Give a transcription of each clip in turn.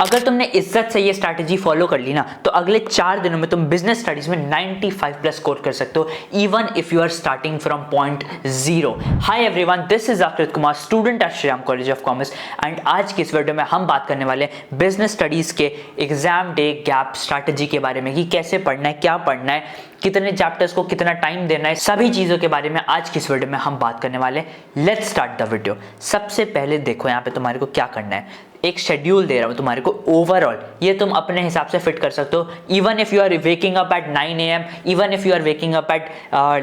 अगर तुमने इज्जत से ये स्ट्रैटेजी फॉलो कर ली ना तो अगले 4 दिनों में तुम बिजनेस स्टडीज में 95 प्लस स्कोर कर सकते हो, even if you are starting from point 0। Hi everyone, this is Aakrit Kumar, student at Shriram college of commerce, and आज की इस वीडियो में हम बात करने वाले हैं बिजनेस स्टडीज के एग्जाम डे गैप स्ट्रैटेजी के बारे में कि कैसे पढ़ना है, क्या पढ़ना है, कितने चैप्टर्स को कितना टाइम देना है, सभी चीजों के बारे में आज की इस वीडियो में हम बात करने वाले हैं। Let's start the video. सबसे पहले देखो यहाँ पे तुम्हारे को क्या करना है, एक शेड्यूल दे रहा हूं तुम्हारे को ओवरऑल, ये तुम अपने हिसाब से फिट कर सकते हो। Even if you are waking up at 9 AM, even if you are waking up at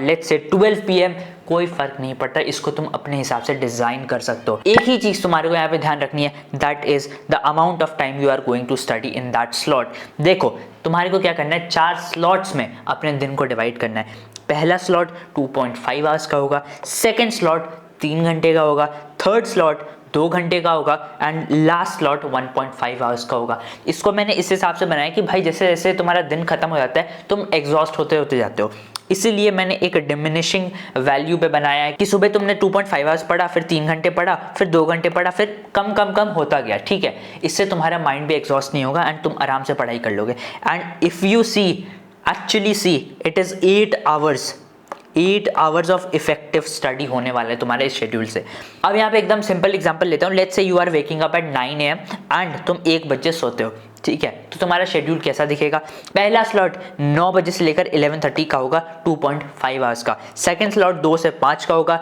let's say 12 PM, कोई फर्क नहीं पड़ता, इसको तुम अपने हिसाब से डिजाइन कर सकते हो। एक ही चीज तुम्हारे को यहाँ पे ध्यान रखनी है, that is the amount of time you are going to study in that slot. देखो तुम्हारे को क्या करना है, 4 स्लॉट्स में अपने दिन को डिवाइड करना है। पहला स्लॉट 2.5 आवर्स का होगा, सेकेंड स्लॉट 3 घंटे का होगा, थर्ड स्लॉट 2 घंटे का होगा, एंड लास्ट स्लॉट 1.5 आवर्स का होगा। इसको मैंने इस हिसाब से बनाया कि भाई जैसे जैसे तुम्हारा दिन खत्म हो जाता है तुम एग्जॉस्ट होते होते जाते हो, इसीलिए मैंने एक डिमिनिशिंग वैल्यू पे बनाया है कि सुबह तुमने 2.5 आवर्स पढ़ा, फिर 3 घंटे पढ़ा, फिर 2 घंटे पढ़ा, फिर कम कम कम होता गया। ठीक है, इससे तुम्हारा माइंड भी एग्जॉस्ट नहीं होगा एंड तुम आराम से पढ़ाई कर लोगे। And if you see, actually see, it is 8 hours of effective study होने वाला है तुम्हारे इस शेड्यूल से। अब यहाँ पे एकदम सिंपल एग्जांपल लेता हूँ। Let's say you are waking up at 9 AM and तुम 1 बजे सोते हो। ठीक है, तो तुम्हारा शेड्यूल कैसा दिखेगा? पहला स्लॉट 9 बजे से लेकर 11:30 का होगा, 2.5 आवर्स का। सेकंड स्लॉट 2 से 5 का होगा,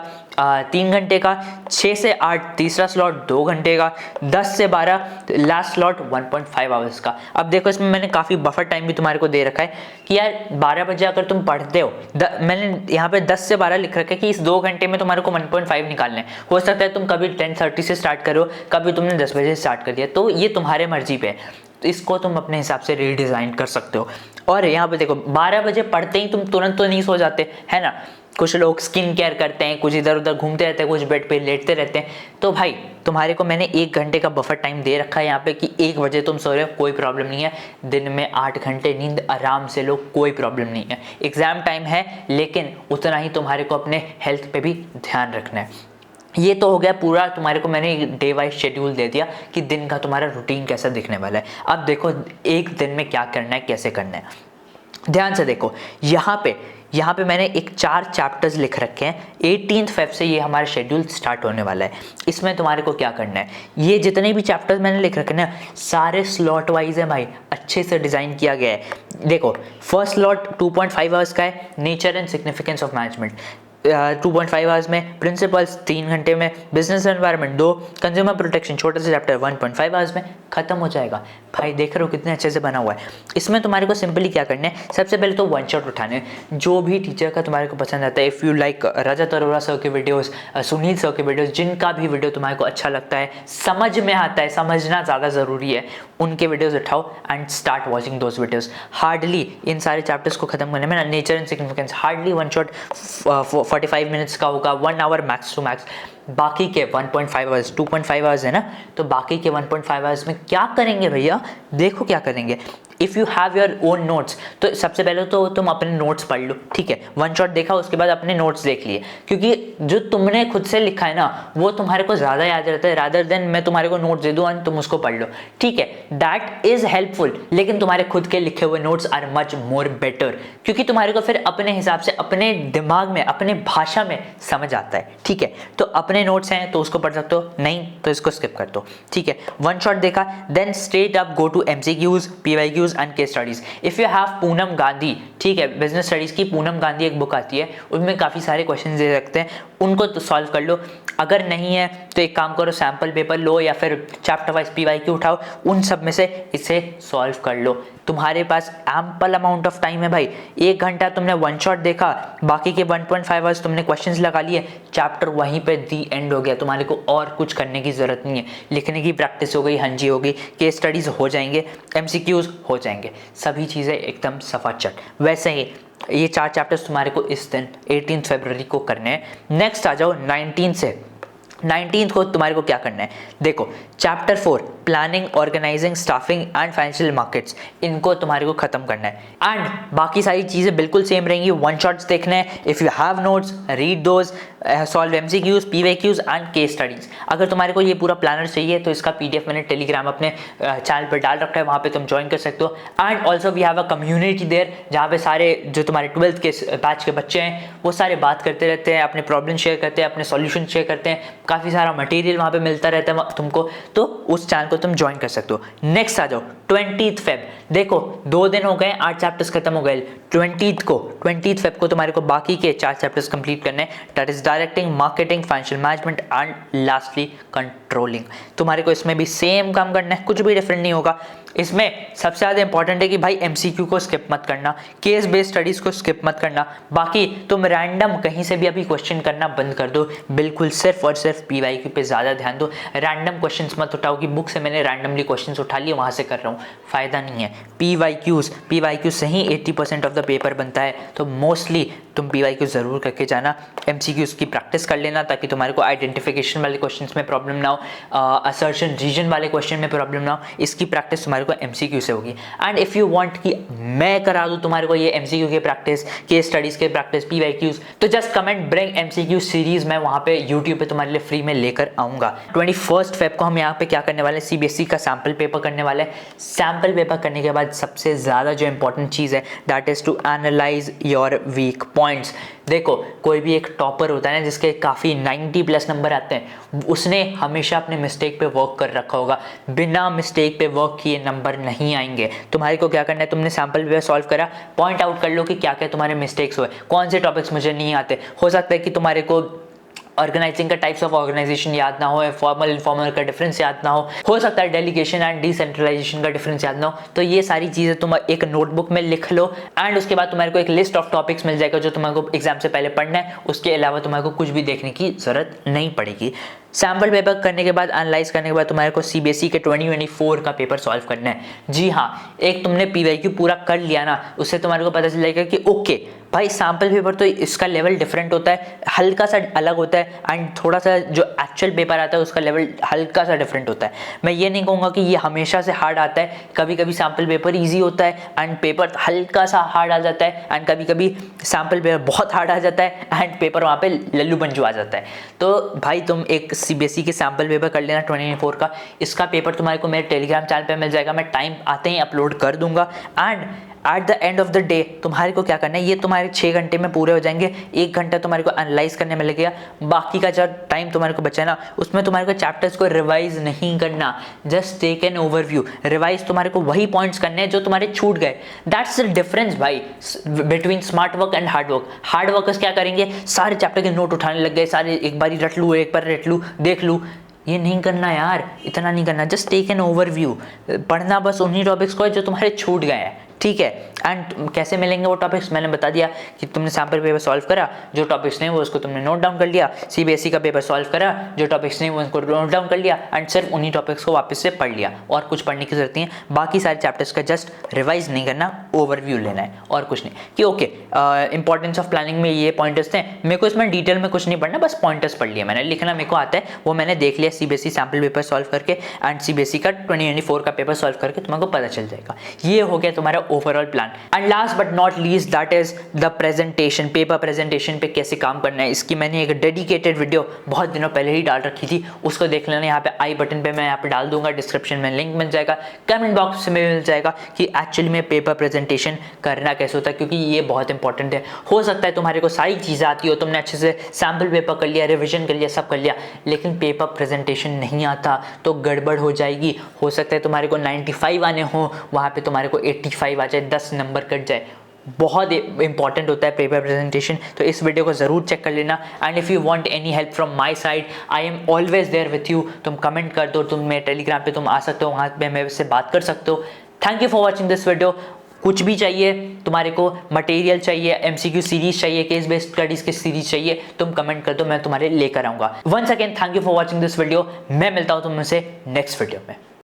3 घंटे का। 6 से 8 तीसरा स्लॉट 2 घंटे का। 10 से 12 लास्ट स्लॉट 1.5 आवर्स का। अब देखो इसमें मैंने काफ़ी बफर टाइम भी तुम्हारे को दे रखा है कि यार 12 बजे अगर तुम पढ़ते हो, मैंने यहाँ पे 10 से 12 लिख रखा है कि इस 2 घंटे में तुम्हारे को 1.5 निकालने हैं। हो सकता है तुम कभी 10:30 से स्टार्ट करो, कभी तुमने 10 बजे से स्टार्ट कर दिया, तो ये तुम्हारे मर्जी पे है। तो इसको तुम अपने हिसाब से रीडिज़ाइन कर सकते हो। और यहाँ पे देखो 12 बजे पढ़ते ही तुम तुरंत तो नहीं सो जाते, है ना। कुछ लोग स्किन केयर करते हैं, कुछ इधर उधर घूमते रहते हैं, कुछ बेड पे लेटते रहते हैं। तो भाई तुम्हारे को मैंने 1 घंटे का बफर टाइम दे रखा है यहाँ पे कि 1 बजे तुम सो रहे हो, कोई प्रॉब्लम नहीं है। दिन में 8 घंटे नींद आराम से लो, कोई प्रॉब्लम नहीं है। एग्जाम टाइम है लेकिन उतना ही तुम्हारे को अपने हेल्थ पे भी ध्यान रखना है। ये तो हो गया पूरा, तुम्हारे को मैंने डे वाइज शेड्यूल दे दिया कि दिन का तुम्हारा रूटीन कैसा दिखने वाला है। अब देखो एक दिन में क्या करना है, कैसे करना है, ध्यान से देखो। यहाँ पे मैंने एक 4 चैप्टर्स लिख रखे हैं। 18 फेब से ये हमारा शेड्यूल स्टार्ट होने वाला है। इसमें तुम्हारे को क्या करना है, ये जितने भी चैप्टर्स मैंने लिख रखे हैं ना, सारे स्लॉट वाइज है भाई, अच्छे से डिजाइन किया गया है। देखो फर्स्ट स्लॉट 2.5 आवर्स का है, nature and significance of management. 2.5 hours में, प्रिंसिपल्स 3 घंटे में, बिजनेस एनवायरनमेंट 2, कंज्यूमर प्रोटेक्शन छोटा सा चैप्टर 1.5 आवर्स में खत्म हो जाएगा। भाई देख रहे हो कितने अच्छे से बना हुआ है। इसमें तुम्हारे को सिंपली क्या करना है, सबसे पहले तो वन शॉट उठाने, जो भी टीचर का तुम्हारे को पसंद आता है। If you like Rajat Arora sir के वीडियोस, सुनील सर के वीडियोस, जिनका भी वीडियो तुम्हारे को अच्छा लगता है, समझ में आता है, समझना ज़्यादा ज़रूरी है, उनके वीडियोस उठाओ and start watching those videos. Hardly इन सारे चैप्टर्स को खत्म करने में ना, nature and significance hardly one shot 45 minutes का होगा, 1 आवर मैक्स टू मैक्स। बाकी के 1.5 आवर्स, 2.5 आवर्स है ना, तो बाकी के 1.5 आवर्स में क्या करेंगे भैया, देखो क्या करेंगे। If you have your own notes, तो सबसे पहले तो तुम अपने नोट्स पढ़ लो। ठीक है, वन शॉट देखा, उसके बाद अपने नोट्स देख लिए, क्योंकि जो तुमने खुद से लिखा है ना वो तुम्हारे को ज़्यादा याद रहता है रादर देन मैं तुम्हारे को नोट्स दे दूँ और तुम उसको पढ़ लो। ठीक है, दैट इज़ हेल्पफुल, लेकिन तुम्हारे खुद के लिखे हुए notes are much more better, क्योंकि तुम्हारे को फिर अपने हिसाब से, अपने दिमाग में, अपने भाषा में समझ आता है। ठीक है, तो अपने नोट्स हैं तो उसको पढ़ सकते हो, नहीं तो इसको स्किप कर दो। ठीक है, वन शॉट देखा, then straight up go to MCQs, PYQs and case studies. If you have Poonam Gandhi, ठीक है, बिजनेस स्टडीज की पूनम गांधी एक बुक आती है, उनमें काफ़ी सारे क्वेश्चन दे सकते हैं, उनको तो सॉल्व कर लो। अगर नहीं है तो एक काम करो, सैम्पल पेपर लो या फिर चैप्टर वाइज PYQ उठाओ, उन सब में से इसे सॉल्व कर लो। तुम्हारे पास एम्पल अमाउंट ऑफ टाइम है भाई। 1 घंटा तुमने वन शॉट देखा, बाकी के 1.5 आवर्स तुमने क्वेश्चंस लगा लिए, चैप्टर वहीं पे दी एंड हो गया। तुम्हारे को और कुछ करने की जरूरत नहीं है, लिखने की प्रैक्टिस हो गई, हंजी हो गई, केस स्टडीज हो जाएंगे, MCQs हो जाएंगे, सभी चीज़ें एकदम सफाचट। वैसे ही ये 4 चैप्टर्स तुम्हारे को इस दिन 18 फरवरी को करने हैं। नेक्स्ट आ जाओ 19 से। 19 को तुम्हारे को क्या करना है, देखो chapter 4 planning, organising, staffing and financial markets, इनको तुम्हारे को खत्म करना है। एंड बाकी सारी चीज़ें बिल्कुल सेम रहेंगी, वन शॉट्स देखने हैं। If you have notes read those, solve MCQs, PYQs and case studies. अगर तुम्हारे को ये पूरा प्लानर चाहिए तो इसका पीडीएफ मैंने टेलीग्राम अपने चैनल पर डाल रखा है, वहाँ पे तुम ज्वाइन कर सकते हो। And also we have a community there, जहाँ पे सारे जो तुम्हारे 12th के बैच के बच्चे हैं वो सारे बात करते रहते हैं, अपने प्रॉब्लम शेयर करते हैं, अपने सॉल्यूशन शेयर करते हैं, काफ़ी सारा मटेरियल वहाँ पे मिलता रहता है तुमको, तो उस चैनल को तुम ज्वाइन कर सकते हो। नेक्स्ट आ जाओ 20th फेब। देखो 2 दिन हो गए, 8 चैप्टर्स खत्म हो गए। 20th फेब को तुम्हारे को बाकी के 4 चैप्टर्स कंप्लीट करने हैं, that is directing, marketing, financial management and lastly controlling. तुम्हारे को इसमें भी सेम काम करना है, कुछ भी डिफरेंट नहीं होगा। इसमें सबसे ज़्यादा इंपॉर्टेंट है कि भाई एमसीक्यू को स्किप मत करना, केस बेस्ड स्टडीज को स्किप मत करना। बाकी तुम रैंडम कहीं से भी अभी क्वेश्चन करना बंद कर दो, बिल्कुल सिर्फ और सिर्फ पीवाईक्यू पे ज़्यादा ध्यान दो। रैंडम क्वेश्चंस मत उठाओ कि बुक से मैंने रैंडमली क्वेश्चंस उठा लिए वहाँ से कर रहा हूँ, फ़ायदा नहीं है। पीवाईक्यू से ही 80% ऑफ द पेपर बनता है, तो मोस्टली तुम पीवाईक्यू ज़रूर करके जाना। एमसीक्यूज की प्रैक्टिस कर लेना ताकि तुम्हारे को आइडेंटिफिकेशन वाले क्वेश्चंस में प्रॉब्लम ना हो, असर्शन रीजन वाले क्वेश्चन में प्रॉब्लम ना हो। इसकी प्रैक्टिस तुम्हारे को एमसीक्यू से होगी। एंड इफ यू वांट कि मैं करा दूं तुम्हारे को ये एमसीक्यू की प्रैक्टिस, केस स्टडीज के प्रैक्टिस, पीवाईक्यूज, तो just comment bring MCQ series, मैं वहां पे यूट्यूब पे तुम्हारे लिए फ्री में लेकर आऊंगा। 21 फेब को हम यहाँ पे क्या करने वाले हैं, सीबीएसई का सैम्पल पेपर करने वाले हैं। सैम्पल पेपर करने के बाद सबसे ज्यादा जो इंपॉर्टेंट चीज है that is to analyse your weak points. देखो कोई भी एक टॉपर होता है ना जिसके काफ़ी 90+ नंबर आते हैं, उसने हमेशा अपने मिस्टेक पे वर्क कर रखा होगा। बिना मिस्टेक पे वर्क किए नंबर नहीं आएंगे। तुम्हारे को क्या करना है, तुमने सैम्पल पेपर सॉल्व करा, पॉइंट आउट कर लो कि क्या क्या तुम्हारे मिस्टेक्स हुए, कौन से टॉपिक्स मुझे नहीं आते। हो सकता है कि तुम्हारे को ऑर्गेनाइजिंग का टाइप्स ऑफ ऑर्गेनाइजेशन याद ना हो, फॉर्मल इनफॉर्मल का डिफरेंस याद ना हो सकता है डेलीगेशन एंड डिसेंट्रलाइजेशन का डिफरेंस याद ना हो। तो ये सारी चीज़ें तुम एक नोटबुक में लिख लो एंड उसके बाद तुम्हारे को एक लिस्ट ऑफ टॉपिक्स मिल जाएगा जो तुम्हारे को एग्जाम से पहले पढ़ना है। उसके अलावा तुम्हारे को कुछ भी देखने की जरूरत नहीं पड़ेगी। सैम्पल पेपर करने के बाद, एनालाइज करने के बाद तुम्हारे को सीबीएसई के 2024 का पेपर सॉल्व करना है। जी हाँ, एक तुमने पीवाईक्यू पूरा कर लिया ना, उससे तुम्हारे को पता चल जाएगा कि ओके भाई सैम्पल पेपर तो इसका लेवल डिफरेंट होता है, हल्का सा अलग होता है, एंड थोड़ा सा जो एक्चुअल पेपर आता है उसका लेवल हल्का सा डिफरेंट होता है। मैं ये नहीं कहूँगा कि ये हमेशा से हार्ड आता है, कभी कभी सैम्पल पेपर ईजी होता है एंड पेपर हल्का सा हार्ड आ जाता है, एंड कभी कभी सैम्पल पेपर बहुत हार्ड आ जाता है एंड पेपर वहाँ पे लल्लू पंजू आ जाता है। तो भाई तुम एक सीबीएसई के सैम्पल पेपर कर लेना 2024 का। इसका पेपर तुम्हारे को मेरे टेलीग्राम चैनल पे मिल जाएगा, मैं टाइम आते ही अपलोड कर दूंगा। And at the end of the day तुम्हारे को क्या करना है, ये तुम्हारे 6 घंटे में पूरे हो जाएंगे। 1 घंटा तुम्हारे को एनालाइज करने में लगेगा, बाकी का जो टाइम तुम्हारे को बचा ना उसमें तुम्हारे को चैप्टर्स को रिवाइज नहीं करना, just take an overview. Revise तुम्हारे को वही पॉइंट्स करने हैं जो तुम्हारे छूट गए। दैट्स द डिफरेंस भाई between smart work and hard work. Hard workers क्या करेंगे, सारे चैप्टर के नोट उठाने लग गए, सारे एक बार रट लूँ, एक बार रट लूँ, देख लूँ। ये नहीं करना यार, इतना नहीं करना। जस्ट टेक एन ओवरव्यू, पढ़ना बस उन्हीं टॉपिक्स को है जो तुम्हारे छूट गए हैं, ठीक है। एंड कैसे मिलेंगे वो टॉपिक्स, मैंने बता दिया कि तुमने सैम्पल पेपर सॉल्व करा, जो टॉपिक्स नहीं वो उसको तुमने नोट डाउन कर लिया। सीबीएसई का पेपर सॉल्व करा, जो टॉपिक्स नहीं वो उसको नोट डाउन कर लिया, एंड सिर्फ उन्हीं टॉपिक्स को वापस से पढ़ लिया, और कुछ पढ़ने की जरूरत नहीं है। बाकी सारे चैप्टर्स का जस्ट रिवाइज नहीं करना, ओवरव्यू लेना है और कुछ नहीं। कि ओके इंपॉर्टेंस ऑफ प्लानिंग में ये पॉइंटर्स थे, मेरे को इसमें डिटेल में कुछ नहीं पढ़ना, बस पॉइंटर्स पढ़ लिया मैंने। लिखना मेरे को आता है, वो मैंने देख लिया सीबीएसई सैम्पल पेपर सॉल्व करके एंड सीबीएसई का 2024 का पेपर सॉल्व करके तुम्हारे को पता चल जाएगा। ये हो गया तुम्हारा overall plan. And last but not least that is the presentation. Paper presentation पे कैसे काम करना है, इसकी मैंने एक डेडिकेटेड वीडियो बहुत दिनों पहले ही डाल रखी थी, उसको देख लेना। यहाँ पे आई बटन पे मैं यहाँ पे डाल दूंगा, डिस्क्रिप्शन में लिंक मिल जाएगा, कमेंट बॉक्स में मिल जाएगा कि एक्चुअली में पेपर प्रेजेंटेशन करना कैसे होता है, क्योंकि ये बहुत इंपॉर्टेंट है। हो सकता है तुम्हारे को सारी चीज़ें आती हो, तुमने अच्छे से सैम्पल पेपर कर लिया, रिविजन कर लिया, सब कर लिया, लेकिन पेपर प्रेजेंटेशन नहीं आता तो गड़बड़ हो जाएगी। हो सकता है तुम्हारे को 95 आने हो, वहाँ पे तुम्हारे को 85 आ जाए, 10 नंबर कट जाए। बहुत इंपॉर्टेंट होता है पेपर प्रेजेंटेशन, तो इस वीडियो को जरूर चेक कर लेना। And if you want any help from my side, I am always there with you. तुम कमेंट कर दो, तुम मेरे टेलीग्राम पे तुम आ सकते हो, वहाँ पे मेरे से बात कर सकते हो। Thank you for watching this video. कुछ भी चाहिए तुम्हारे को, मटेरियल चाहिए, एमसीक्यू सीरीज चाहिए, केस बेस्ड स्टडीज की सीरीज चाहिए, तुम कमेंट कर दो, मैं तुम्हारे लेकर आऊंगा। Once again thank you for watching this video. मैं मिलता हूं तुमसे नेक्स्ट वीडियो में।